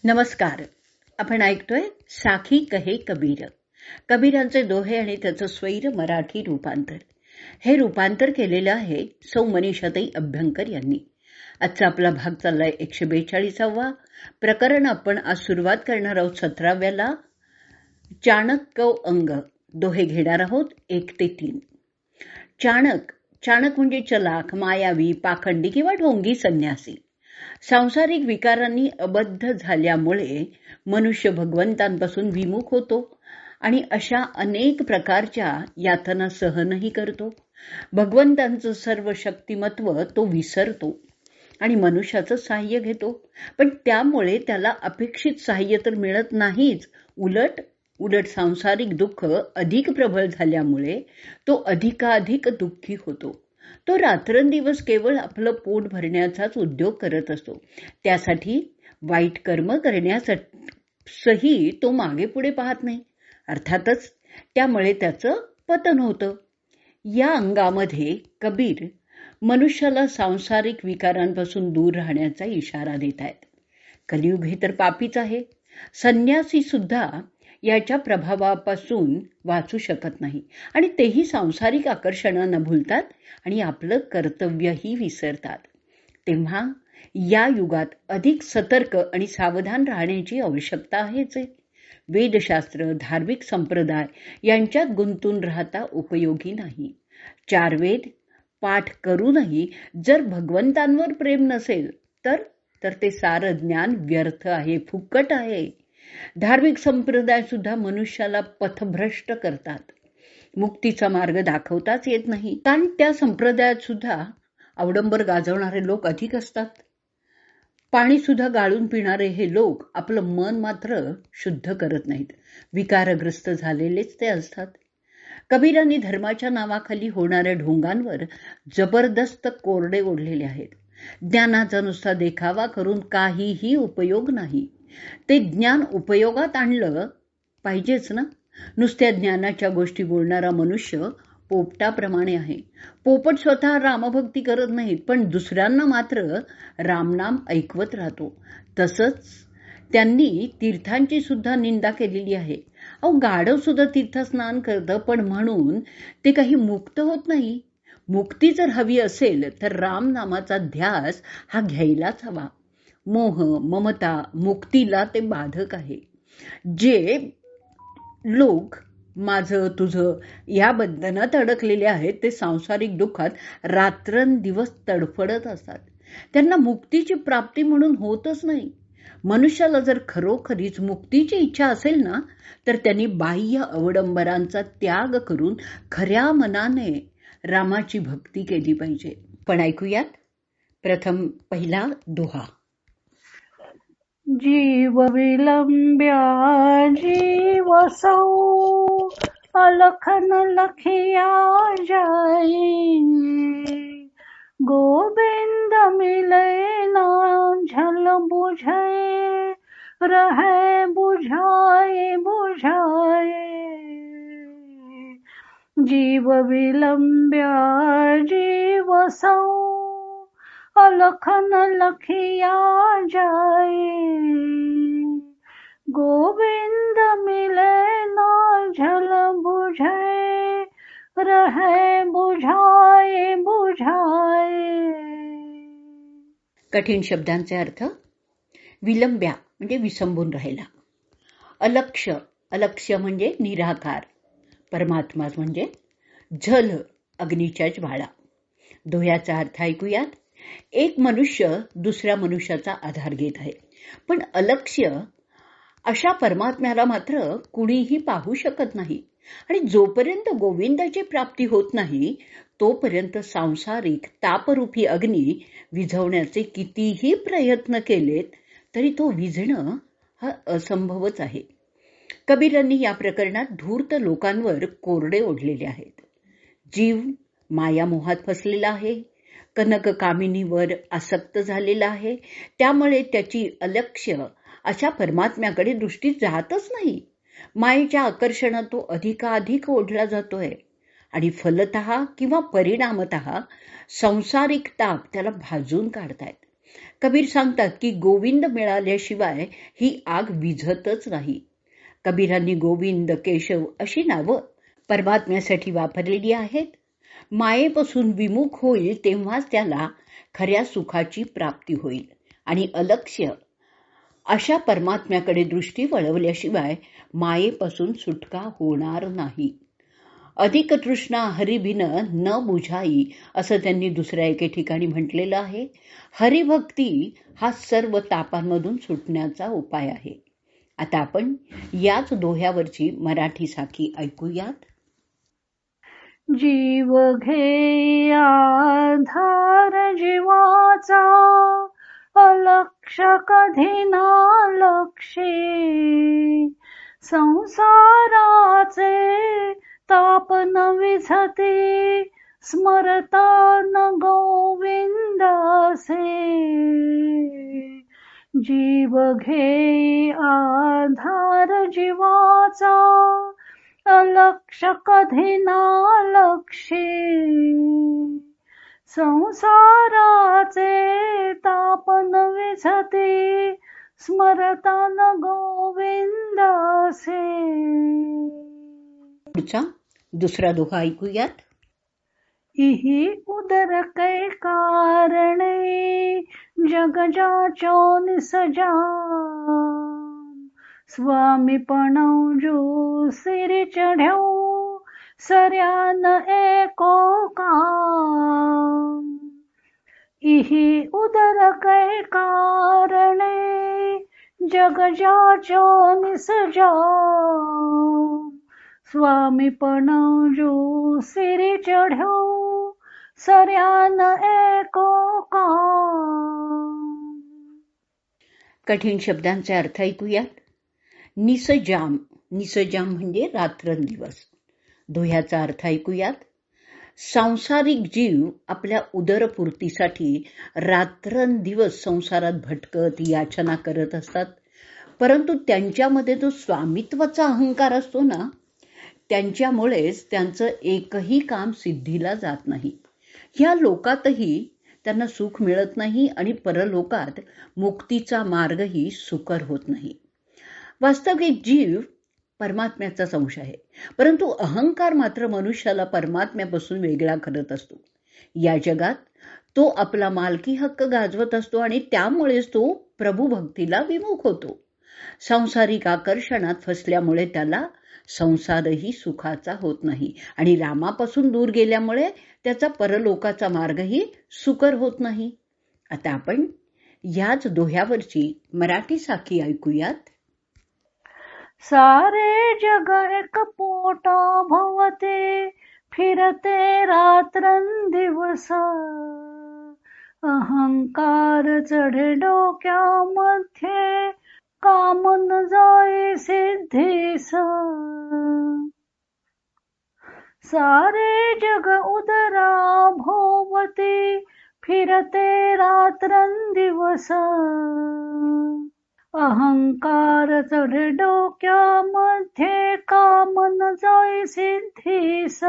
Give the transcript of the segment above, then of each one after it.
नमस्कार. आपण ऐकतोय साखी कहे कबीर. कबीरांचे दोहे आणि त्याचं स्वैर मराठी रूपांतर. हे रूपांतर केलेलं आहे सौ मनीषाताई अभ्यंकर यांनी. आजचा आपला भाग चाललाय 142वा प्रकरण. आपण आज सुरुवात करणार आहोत 17व्याला. चाणक्य अंग दोहे घेणार आहोत 1 ते 3. चाणक म्हणजे चलाख, मायावी, पाखंडी किंवा ढोंगी संन्यासी. सांसारिक विकारांनी अबद्ध झाल्यामुळे मनुष्य भगवंतांपासून विमुख होतो आणि अशा अनेक प्रकारच्या यातना सहनही करतो. भगवंतांचं सर्व शक्तिमत्व तो विसरतो आणि मनुष्याचं सहाय्य घेतो. पण त्यामुळे त्याला अपेक्षित सहाय्य तर मिळत नाहीच, उलट सांसारिक दुःख अधिक प्रबळ झाल्यामुळे तो अधिकाधिक दुःखी होतो. तो रात्रंदिवस केवळ आपलं पोट भरण्याचाच उद्योग करत असतो. त्यासाठी वाईट कर्म करण्यासही तो मागे पुढे पाहत नाही. अर्थातच त्यामुळे त्याचं पतन होतं. या अंगामध्ये कबीर मनुष्याला सांसारिक विकारांपासून दूर राहण्याचा इशारा देत आहेत. कलियुग हे तर पापीच आहे. संन्यासी सुद्धा याच्या प्रभावापासून वाचू शकत नाही आणि तेही सांसारिक आकर्षणांना भुलतात आणि आपलं कर्तव्यही विसरतात. तेव्हा या युगात अधिक सतर्क आणि सावधान राहण्याची आवश्यकता आहेच. वेदशास्त्र, धार्मिक संप्रदाय यांच्यात गुंतून राहता उपयोगी नाही. 4 वेद पाठ करूनही जर भगवंतांवर प्रेम नसेल तर ते सारं ज्ञान व्यर्थ आहे, फुकट आहे. धार्मिक संप्रदाय सुद्धा मनुष्याला पथभ्रष्ट करतात. मुक्तीचा मार्ग दाखवताच येत नाही, कारण त्या संप्रदायात सुद्धा अवडंबर गाजवणारे लोक अधिक असतात. पाणी सुद्धा गाळून पिणारे हे लोक आपलं मन मात्र शुद्ध करत नाहीत. विकारग्रस्त झालेलेच ते असतात. कबीरांनी धर्माच्या नावाखाली होणाऱ्या ढोंगांवर जबरदस्त कोरडे ओढलेले आहेत. ज्ञानाचा नुसता देखावा करून काहीही उपयोग नाही. ते ज्ञान उपयोगात आणलं पाहिजेच ना. नुसत्या ज्ञानाच्या गोष्टी बोलणारा मनुष्य पोपटाप्रमाणे आहे. पोपट स्वतः रामभक्ती करत नाहीत, पण दुसऱ्यांना मात्र रामनाम ऐकवत राहतो. तसंच त्यांनी तीर्थांची सुद्धा निंदा केलेली आहे. गाढव सुद्धा तीर्थस्नान करतं, पण म्हणून ते काही मुक्त होत नाही. मुक्ती जर हवी असेल तर रामनामाचा ध्यास हा घ्यायलाच हवा. मोह, ममता मुक्तीला ते बाधक आहे. जे लोक माझं तुझं या बंधनात अडकलेले आहेत ते सांसारिक दुःखात रात्रंदिवस तडफडत असतात. त्यांना मुक्तीची प्राप्ती म्हणून होतच नाही. मनुष्याला जर खरोखरीच मुक्तीची इच्छा असेल ना, तर त्यांनी बाह्य अवडंबरांचा त्याग करून खऱ्या मनाने रामाची भक्ती केली पाहिजे. पण ऐकूयात प्रथम पहिला दोहा. जीव विलंब्या जीव सौ अलखन लखिया जाए, गोविंद मिले ना झल बुझे, रहे बुझाए बुझाए. जीव विलंब्या जीव सौ अलखन लखिया जाए, गोविंद मिले ना झल बुझे, रहे बुझाए बुझाए. कठीण शब्दांचे अर्थ. विलंब्या म्हणजे विसंबून राहिला. अलक्ष्य म्हणजे निराकार. परमात्मा म्हणजे झल, अग्नीच्या ज्वाळा. दोह्याचा अर्थ ऐकूयात. एक मनुष्य दुसऱ्या मनुष्याचा आधार घेत आहे, पण अलक्ष्य अशा परमात्म्याला मात्र कुणीही पाहू शकत नाही. आणि जोपर्यंत गोविंदाची प्राप्ती होत नाही तोपर्यंत सांसारिक तापरूपी अग्नी विझवण्याचे कितीही प्रयत्न केलेत तरी तो विझणं हा असंभवच आहे. कबीरांनी या प्रकरणात धूर्त लोकांवर कोरडे ओढलेले आहेत. जीव मायामोहात फसलेला आहे, कनक कामिनीवर आसक्त झालेला आहे. त्यामुळे त्याची अलक्ष्य अशा परमात्म्याकडे दृष्टी जातच नाही. मायेच्या आकर्षणात तो अधिकाधिक ओढला जातोय आणि फलतः किंवा परिणामतः सांसारिक ताप त्याला भाजून काढतायत. कबीर सांगतात की गोविंद मिळाल्याशिवाय ही आग विझतच नाही. कबीरांनी गोविंद, केशव अशी नावं परमात्म्यासाठी वापरलेली आहेत. मायेपासून विमुख होईल तेव्हाच त्याला खऱ्या सुखाची प्राप्ती होईल आणि अलक्ष्य अशा परमात्म्याकडे दृष्टी वळवल्याशिवाय मायेपासून सुटका होणार नाही. अधिक तृष्णा हरिबिन न बुझाई असं त्यांनी दुसऱ्या एके ठिकाणी म्हटलेलं आहे. हरिभक्ती हा सर्व तापांमधून सुटण्याचा उपाय आहे. आता आपण याच दोह्यावरची मराठी साखी ऐकूयात. जीव घे आधार जीवाचा, अलक्ष कधी ना लक्षे, संसाराचे ताप न विझते, स्मरता न गोविंदासे. जीव घे आधार जीवाचा, अलक्ष कधी ना लक्षे, संसाराचे ताप न विझते, स्मरता न गोविंदासे. पुढचा दुसरा दोहा ऐकूयात. इहि उदर कै कारणे, जग जाचो निसजा, स्वामीपण जो सिर चढ्यो, सर्यान एको काम. इहि उदर कै कारणे, जग जाचो निसजा, स्वामीपण जो सिर चढ्यो, सर्यान एको काम. कठीण शब्दांचे अर्थ ऐकूयात. निसजाम, निसजाम म्हणजे रात्रंदिवस. दोह्याचा अर्थ ऐकूयात. सांसारिक जीव आपल्या उदरपूर्तीसाठी रात्रंदिवस संसारात भटकत याचना करत असतात. परंतु त्यांच्यामध्ये जो स्वामित्वाचा अहंकार असतो ना, त्यांच्यामुळेच त्यांचं एकही काम सिद्धीला जात नाही. ह्या लोकातही त्यांना सुख मिळत नाही आणि परलोकात मुक्तीचा मार्गही सुकर होत नाही. वास्तविक जीव परमात्म्याचा अंश आहे, परंतु अहंकार मात्र मनुष्याला परमात्म्यापासून वेगळा करत असतो. या जगात तो आपला मालकी हक्क गाजवत असतो आणि त्यामुळेच तो प्रभुभक्तीला विमुख होतो. सांसारिक आकर्षणात फसल्यामुळे त्याला संसारही सुखाचा होत नाही आणि रामापासून दूर गेल्यामुळे त्याचा परलोकाचा मार्गही सुकर होत नाही. आता आपण याच दोह्यावरची मराठी साखी ऐकूयात. सारे जग एक पोटा भवते, फिरते रात्रंदिवस, अहंकार चढे डोक्यामध्ये, काम न जाई सिद्धीस. सारे जग उदरा भोवती, फिरते रात्रंदिवस, अहंकार चढे डोक्यामध्ये, काम न जाई सिद्धीस.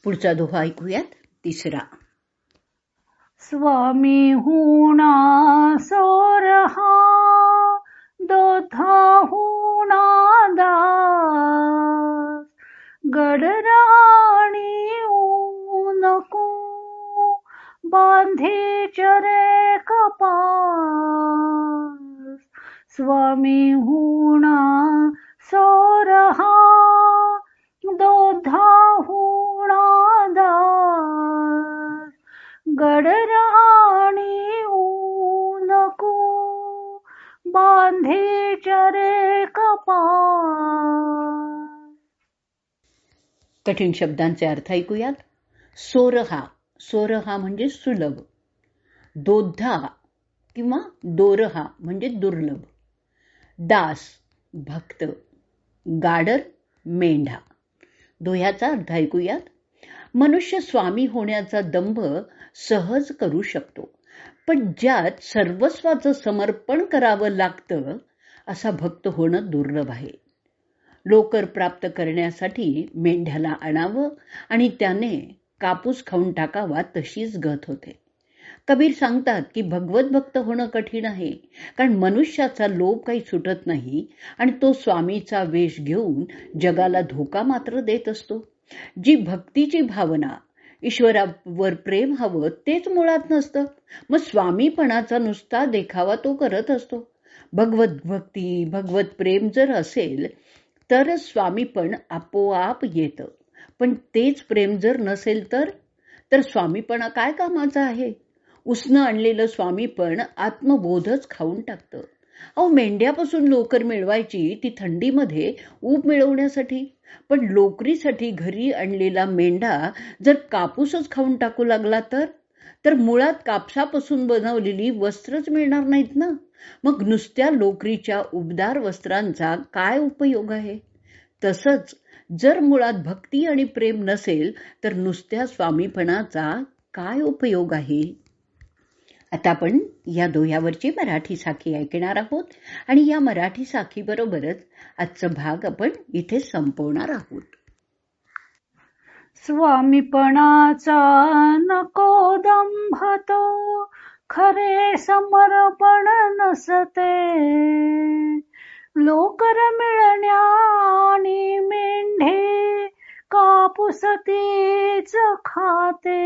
पुढचा दोहा ऐकूयात. तिसरा. स्वामी हुणा सोरहा, दोधा हुणा दास, गडराणी नको, बांधी चरे कपास. स्वामी हुणा सोरहा, दोधा हुणा दास, गडराणी नको, बांधी चरे कपास. कठीण शब्दांचे अर्थ ऐकूयात. सोरहा, सोरहा म्हणजे सुलभ. दोधा किंवा दोरहा म्हणजे दुर्लभ. दास भक्त. गाडर मेंढा. दोह्याचा अर्थ ऐकूयात. मनुष्य स्वामी होण्याचा दंभ सहज करू शकतो, पण ज्यात सर्वस्वाचं समर्पण करावं लागतं असा भक्त होणं दुर्लभ आहे. लोकर प्राप्त करण्यासाठी मेंढ्याला आणावं आणि त्याने कापूस खाऊन टाकावा तशीच गत होते. कबीर सांगतात की भगवत भक्त होणं कठीण आहे, कारण मनुष्याचा लोभ काही सुटत नाही आणि तो स्वामीचा वेश घेऊन जगाला धोका मात्र देत असतो. जी भक्तीची भावना, ईश्वरावर प्रेम हवं तेच मुळात नसतं, मग स्वामीपणाचा नुसता देखावा तो करत असतो. भगवत भक्ती, भगवत प्रेम जर असेल तरच स्वामीपण आपोआप येतं. पण तेच प्रेम जर नसेल तर स्वामीपणा काय कामाचा आहे? उसनं आणलेलं स्वामीपण आत्मबोधच खाऊन टाकतं. अहो, मेंढ्यापासून लोकर मिळवायची ती थंडीमध्ये ऊब मिळवण्यासाठी, पण लोकरीसाठी घरी आणलेला मेंढा जर कापूसच खाऊन टाकू लागला तर मुळात कापसापासून बनवलेली वस्त्रच मिळणार नाहीत ना. मग नुसत्या लोकरीच्या उबदार वस्त्रांचा काय उपयोग आहे? तसंच जर मुळात भक्ती आणि प्रेम नसेल तर नुसत्या स्वामीपणाचा काय उपयोग आहे? आता आपण या दोह्यावरची मराठी साखी ऐकणार आहोत आणि या मराठी साखीबरोबरच आजचा भाग आपण इथे संपवणार आहोत. स्वामीपणाचा नको दंभ तो, खरे समर्पण नसते. लोकर मिळण्यानी मेंढे कापूस तीच खाते.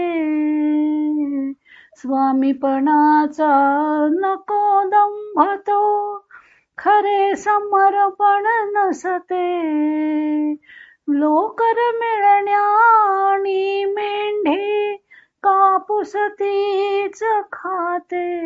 स्वामीपणाचा नको दंभ तो, खरे समर्पण नसते. लोकर मिळण्यानी मेंढे कापूस तीच खाते.